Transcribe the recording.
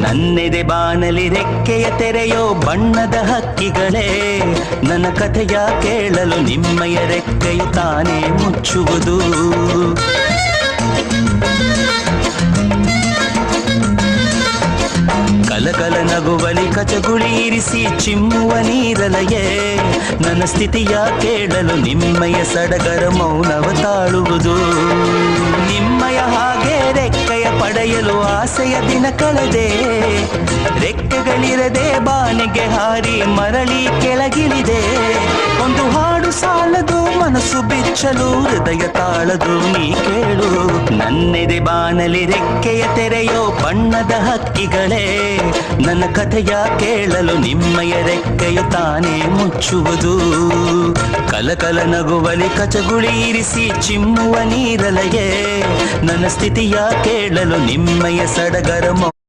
ನನ್ನೆದೆ ಬಾನಲಿ ರೆಕ್ಕೆಯ ತೆರೆಯೋ ಬಣ್ಣದ ಹಕ್ಕಿಗಳೇ, ನನ್ನ ಕಥೆಯ ಕೇಳಲು ನಿಮ್ಮಯ ರೆಕ್ಕೆಯು ತಾನೇ ಮುಚ್ಚುವುದು. ಕಲಕಲ ನಗುವಲಿ ಕಚಗುಳಿ ಇರಿಸಿ ಚಿಮ್ಮುವ ನೀರಲಯೇ, ನನ್ನ ಸ್ಥಿತಿಯ ಕೇಳಲು ನಿಮ್ಮಯ ಸಡಗರ ಮೌನವ ತಾಳುವುದು. ನಿಮ್ಮಯ ಹಾಗೆ ರೆಕ್ಕೆಯ ಪಡೆಯಲು ಆಸೆಯ ದಿನ ಕಳೆದೆ, ರೆಕ್ಕೆಗಳಿರದೆ ಬಾನಿಗೆ ಹಾರಿ ಮರಳಿ ಕೆಳಗಿಳಿದೆ. ಒಂದು ಹಾಡು ಸಾಲದು ಮನಸ್ಸು ಬಿಚ್ಚಲು, ಹೃದಯ ತಾಳದು ನೀ ಕೇಳು. ನನ್ನೆದೆ ಬಾನಲಿ ರೆಕ್ಕೆಯ ತೆರೆಯೋ ಬಣ್ಣದ ಹಕ್ಕಿಗಳೇ, ನನ್ನ ಕಥೆಯ ಕೇಳಲು ನಿಮ್ಮಯ ರೆಕ್ಕೆಯು ತಾನೇ ಮುಚ್ಚುವುದು. ಕಲಕಲ ನಗುವಲಿ ಕಚಗುಳಿ ಇರಿಸಿ ಚಿಮ್ಮುವ ನೀರಲಯೇ, ನನ್ನ ಸ್ಥಿತಿಯ ಕೇಳಲು ನಿಮ್ಮಯ ಸಡಗರ